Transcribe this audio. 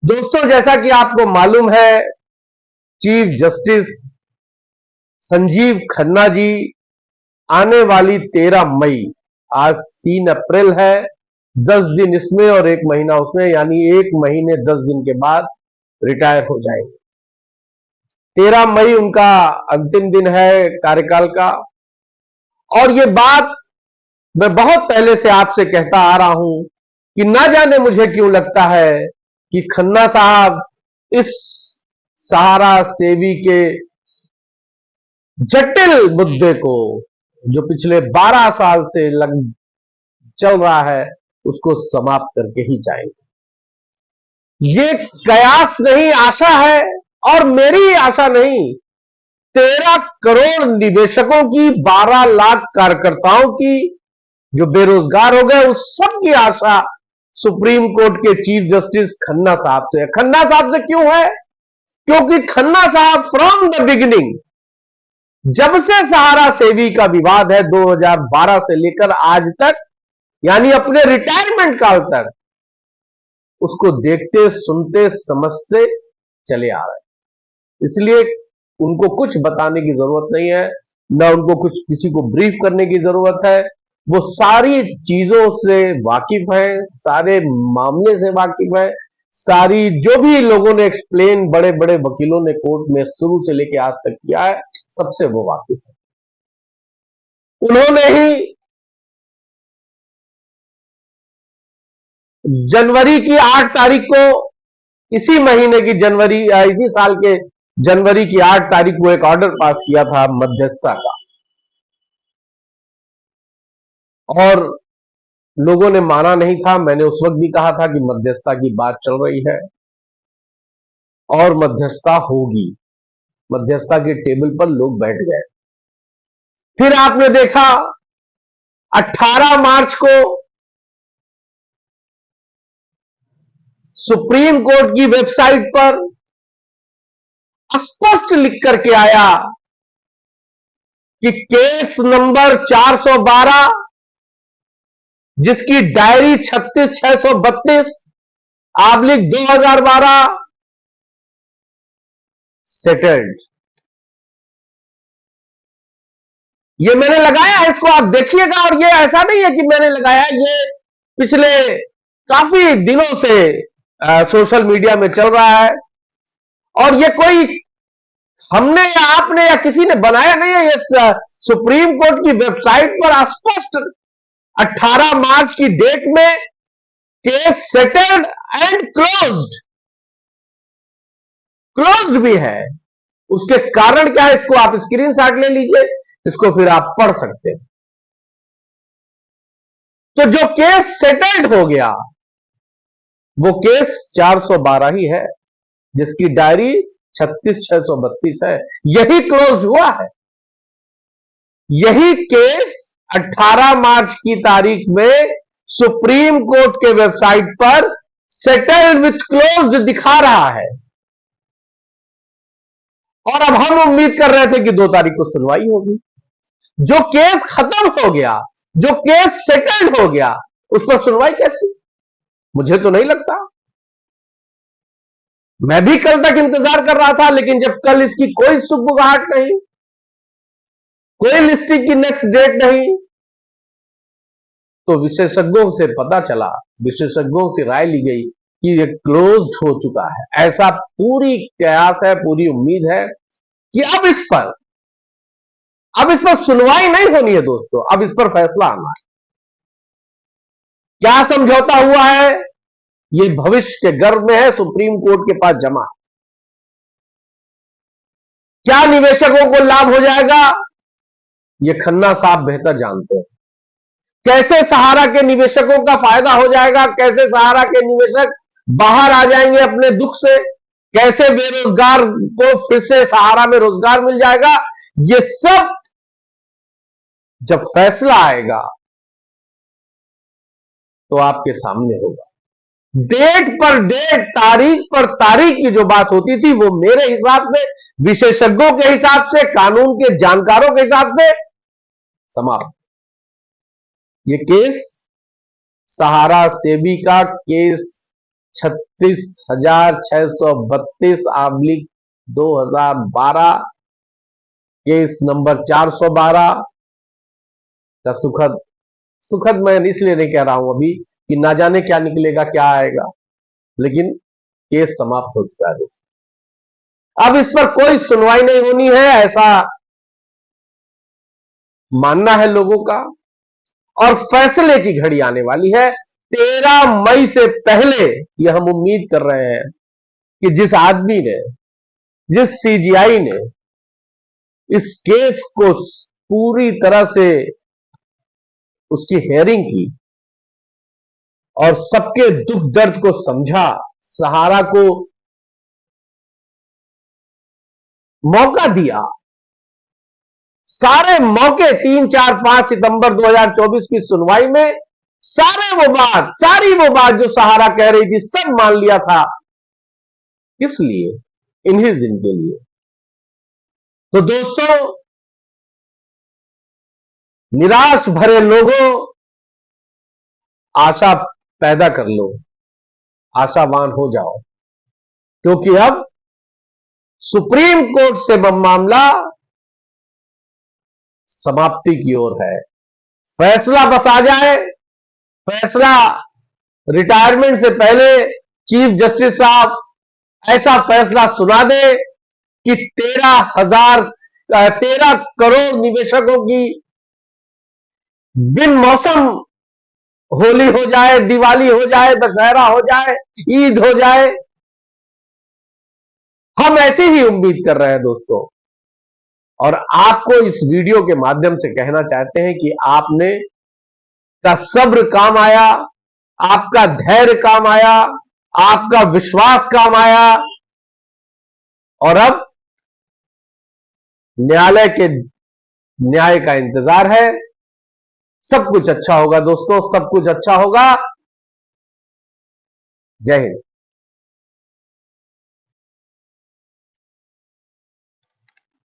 दोस्तों, जैसा कि आपको मालूम है, चीफ जस्टिस संजीव खन्ना जी आने वाली 13 मई, आज 3 अप्रैल है, 10 दिन इसमें और 1 महीना उसमें, यानी 1 महीने 10 दिन के बाद रिटायर हो जाएंगे। 13 मई उनका अंतिम दिन है कार्यकाल का। और ये बात मैं बहुत पहले से आपसे कहता आ रहा हूं कि ना जाने मुझे क्यों लगता है कि खन्ना साहब इस सहारा सेवी के जटिल मुद्दे को, जो पिछले 12 साल से चल रहा है, उसको समाप्त करके ही जाएंगे। ये कयास नहीं, आशा है, और मेरी आशा नहीं, 13 करोड़ निवेशकों की, 12 लाख कार्यकर्ताओं की, जो बेरोजगार हो गए, उस सब की आशा सुप्रीम कोर्ट के चीफ जस्टिस खन्ना साहब से है। खन्ना साहब से क्यों है? क्योंकि खन्ना साहब फ्रॉम द बिगिनिंग, जब से सहारा सेवी का विवाद है 2012 से लेकर आज तक, यानी अपने रिटायरमेंट काल तक, उसको देखते, सुनते, समझते चले आ रहे हैं। इसलिए उनको कुछ बताने की जरूरत नहीं है, ना उनको कुछ किसी को ब्रीफ करने की जरूरत है। वो सारी चीजों से वाकिफ है, सारे मामले से वाकिफ है, सारी जो भी लोगों ने एक्सप्लेन, बड़े बड़े वकीलों ने कोर्ट में शुरू से लेकर आज तक किया है, सबसे वो वाकिफ है। उन्होंने ही जनवरी की 8 तारीख को, इसी महीने की जनवरी, इसी साल के जनवरी की 8 तारीख को एक ऑर्डर पास किया था मध्यस्थता का, और लोगों ने माना नहीं था। मैंने उस वक्त भी कहा था कि मध्यस्थता की बात चल रही है और मध्यस्थता होगी। मध्यस्थता के टेबल पर लोग बैठ गए। फिर आपने देखा 18 मार्च को सुप्रीम कोर्ट की वेबसाइट पर स्पष्ट लिख करके आया कि केस नंबर 412, जिसकी डायरी 36,632/2012 सेटल्ड। ये मैंने लगाया है, इसको आप देखिएगा। और ये ऐसा नहीं है कि मैंने लगाया, ये पिछले काफी दिनों से सोशल मीडिया में चल रहा है, और ये कोई हमने या आपने या किसी ने बनाया नहीं है। ये सुप्रीम कोर्ट की वेबसाइट पर स्पष्ट 18 मार्च की डेट में केस सेटल्ड एंड क्लोज्ड भी है। उसके कारण क्या है, इसको आप स्क्रीनशॉट ले लीजिए, इसको फिर आप पढ़ सकते हैं। तो जो केस सेटल्ड हो गया, वो केस 412 ही है, जिसकी डायरी 36,632 है। यही क्लोज हुआ है। यही केस 18 मार्च की तारीख में सुप्रीम कोर्ट के वेबसाइट पर सेटल्ड विथ क्लोज्ड दिखा रहा है। और अब हम उम्मीद कर रहे थे कि 2 तारीख को सुनवाई होगी। जो केस खत्म हो गया, जो केस सेटल्ड हो गया, उस पर सुनवाई कैसी? मुझे तो नहीं लगता। मैं भी कल तक इंतजार कर रहा था, लेकिन जब कल इसकी कोई सुगबुगाहट नहीं, कोई लिस्टिंग की नेक्स्ट डेट नहीं, तो विशेषज्ञों से पता चला, विशेषज्ञों से राय ली गई कि ये क्लोज्ड हो चुका है। ऐसा पूरी कयास है, पूरी उम्मीद है कि अब इस पर सुनवाई नहीं होनी है दोस्तों, अब इस पर फैसला आना है। क्या समझौता हुआ है, ये भविष्य के गर्भ में है, सुप्रीम कोर्ट के पास जमा। क्या निवेशकों को लाभ हो जाएगा, ये खन्ना साहब बेहतर जानते हैं। कैसे सहारा के निवेशकों का फायदा हो जाएगा, कैसे सहारा के निवेशक बाहर आ जाएंगे अपने दुख से, कैसे बेरोजगार को फिर से सहारा में रोजगार मिल जाएगा, ये सब जब फैसला आएगा तो आपके सामने होगा। डेट पर डेट, तारीख पर तारीख की जो बात होती थी, वो मेरे हिसाब से, विशेषज्ञों के हिसाब से, कानून के जानकारों के हिसाब से समाप्त। ये केस सहारा सेबी का केस 36,632/2012 केस नंबर 412 का सुखद मैं इसलिए नहीं कह रहा हूं अभी कि ना जाने क्या निकलेगा, क्या आएगा, लेकिन केस समाप्त हो चुका है दोस्तों। अब इस पर कोई सुनवाई नहीं होनी है, ऐसा मानना है लोगों का, और फैसले की घड़ी आने वाली है 13 मई से पहले। यह हम उम्मीद कर रहे हैं कि जिस आदमी ने, जिस सीजीआई ने इस केस को पूरी तरह से उसकी हेयरिंग की और सबके दुख दर्द को समझा, सहारा को मौका दिया, सारे मौके 3, 4, 5 सितंबर 2024 की सुनवाई में सारी वो बात जो सहारा कह रही थी सब मान लिया था। किस लिए? इन्हीं दिन के लिए। तो दोस्तों, निराश भरे लोगों, आशा पैदा कर लो, आशावान हो जाओ, क्योंकि अब सुप्रीम कोर्ट से मामला समाप्ति की ओर है। फैसला बस आ जाए, फैसला रिटायरमेंट से पहले चीफ जस्टिस साहब ऐसा फैसला सुना दे कि 13 करोड़ निवेशकों की बिन मौसम होली हो जाए, दिवाली हो जाए, दशहरा हो जाए, ईद हो जाए। हम ऐसी ही उम्मीद कर रहे हैं दोस्तों, और आपको इस वीडियो के माध्यम से कहना चाहते हैं कि आपने का सब्र काम आया, आपका धैर्य काम आया, आपका विश्वास काम आया, और अब न्यायालय के न्याय का इंतजार है। सब कुछ अच्छा होगा दोस्तों, सब कुछ अच्छा होगा। जय हिंद।